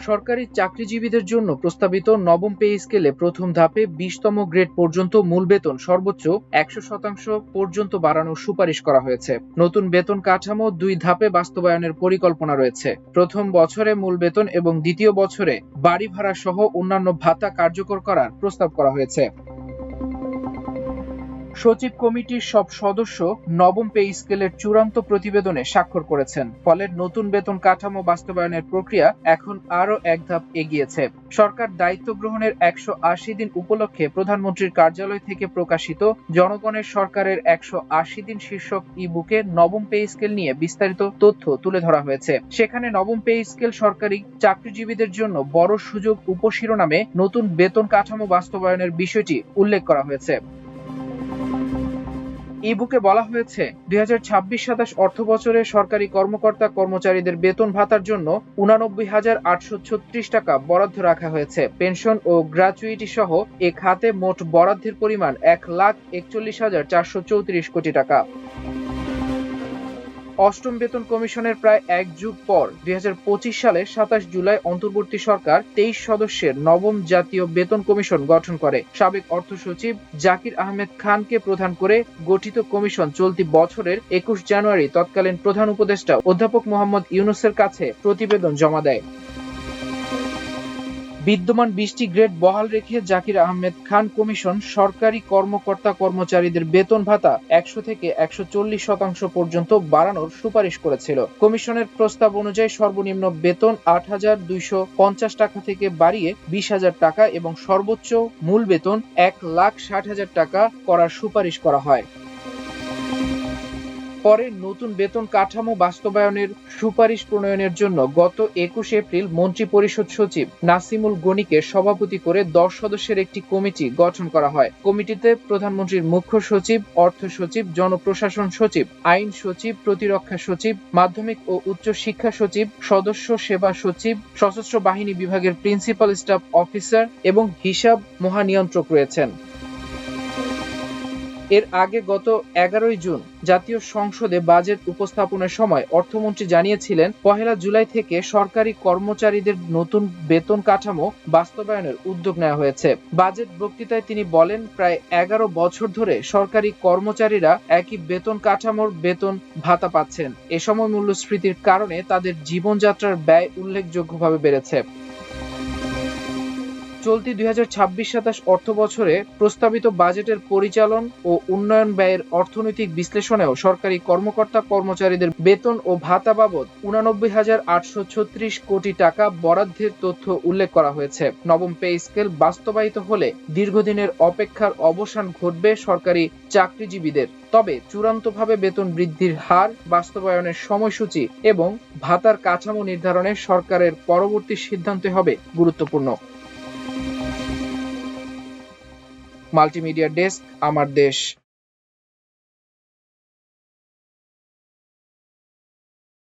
সরকারি চাকরিজীবীদের জন্য প্রস্তাবিত নবম পে স্কেলে প্রথম ধাপে 20তম গ্রেড পর্যন্ত মূল বেতন সর্বোচ্চ 100% পর্যন্ত বাড়ানোর সুপারিশ করা হয়েছে। নতুন বেতন কাঠামো 2 ধাপে বাস্তবায়নের পরিকল্পনা রয়েছে। প্রথম বছরে মূল বেতন এবং দ্বিতীয় বছরে বাড়ি ভাড়া সহ অন্যান্য ভাতা কার্যকর করার প্রস্তাব করা হয়েছে। সচিব কমিটির সব সদস্য নবম পে স্কেলের চূড়ান্ত প্রতিবেদনে স্বাক্ষর করেছেন। ফলে নতুন বেতন কাঠামো বাস্তবায়নের প্রক্রিয়া এখন আরও এক ধাপ এগিয়েছে। সরকার দায়িত্ব গ্রহণের 180 দিন উপলক্ষে প্রধানমন্ত্রীর কার্যালয় থেকে প্রকাশিত জনগণের সরকারের 180 দিন শীর্ষক ই-বুকে নবম পে স্কেল নিয়ে বিস্তারিত তথ্য তুলে ধরা হয়েছে। সেখানে নবম পে স্কেল সরকারি চাকরিজীবীদের জন্য বড় সুযোগ উপশিরোনামে নতুন বেতন কাঠামো বাস্তবায়নের বিষয়টি উল্লেখ করা হয়েছে। ই-বুকে বলা হয়েছে 2026-27 অর্থবছরে সরকারি কর্মকর্তা কর্মচারীদের বেতন ভাতার জন্য 89,836 টাকা বরাদ্দ রাখা হয়েছে। পেনশন ও গ্র্যাচুইটি সহ এ খাতে মোট বরাদ্দের পরিমাণ 1,41,434 কোটি টাকা। অষ্টম বেতন কমিশনের প্রায় এক যুগ পর 2025 সালের 27 জুলাই অন্তর্বর্তী সরকার 23 সদস্যের নবম জাতীয় বেতন কমিশন গঠন করে। সাবেক অর্থ সচিব জাকির আহমেদ খানকে প্রধান করে গঠিত কমিশন চলতি বছরের 21 জানুয়ারি তৎকালীন প্রধান উপদেষ্টা অধ্যাপক মোহাম্মদ ইউনূসের কাছে প্রতিবেদন জমা দেয়। বিদ্যমান 20টি গ্রেড বহাল রেখে জাকির আহমেদ খান কমিশন সরকারি কর্মকর্তা কর্মচারীদের বেতন ভাতা 100 থেকে 140% পর্যন্ত বাড়ানোর সুপারিশ করেছিল। কমিশনের প্রস্তাব অনুযায়ী সর্বনিম্ন বেতন 8,250 টাকা থেকে বাড়িয়ে 20,000 টাকা এবং সর্বোচ্চ মূল বেতন 1,60,000 টাকা করার সুপারিশ করা হয়। পরে নতুন বেতন কাঠামো বাস্তবায়নের সুপারিশ প্রণয়নের জন্য গত 21 এপ্রিল মন্ত্রিপরিষদ সচিব নাসিমুল গনিকে সভাপতি করে 10 সদস্যের একটি কমিটি গঠন করা হয়। কমিটিতে প্রধানমন্ত্রীর মুখ্য সচিব, অর্থ সচিব, জনপ্রশাসন সচিব, আইন সচিব, প্রতিরক্ষা সচিব, মাধ্যমিক ও উচ্চ শিক্ষা সচিব, সদস্য সেবা সচিব, সশস্ত্র বাহিনী বিভাগের প্রিন্সিপাল স্টাফ অফিসার এবং হিসাব মহানিয়ন্ত্রক রয়েছেন। এর আগে গত 11 জুন জাতীয় সংসদে বাজেট উপস্থাপনের সময় অর্থমন্ত্রী জানিয়েছিলেন 1 জুলাই থেকে সরকারি কর্মচারীদের নতুন বেতন কাঠামো বাস্তবায়নের উদ্যোগ নেওয়া হয়েছে। বাজেট বক্তৃতায় তিনি বলেন, প্রায় 11 বছর ধরে সরকারি কর্মচারীরা একই বেতন কাঠামোর বেতন ভাতা পাচ্ছেন। এ সময় মূল্যস্ফীতির কারণে তাদের জীবনযাত্রার ব্যয় উল্লেখযোগ্যভাবে বেড়েছে। চলতি 2026-27 অর্থবছরে প্রস্তাবিত বাজেটের পরিচালন ও উন্নয়ন ব্যয়ের অর্থনৈতিক বিশ্লেষণেও সরকারি কর্মকর্তা কর্মচারীদের বেতন ও ভাতা বাবদ 89,836 কোটি টাকা বরাদ্দের তথ্য উল্লেখ করা হয়েছে। নবম পে স্কেল বাস্তবায়িত হলে দীর্ঘদিনের অপেক্ষার অবসান ঘটবে সরকারি চাকরিজীবীদের। তবে চূড়ান্তভাবে বেতন বৃদ্ধির হার, বাস্তবায়নের সময়সূচি এবং ভাতার কাঠামো নির্ধারণে সরকারের পরবর্তী সিদ্ধান্ত হবে গুরুত্বপূর্ণ। মাল্টিমিডিয়া ডেস্ক, আমার দেশ।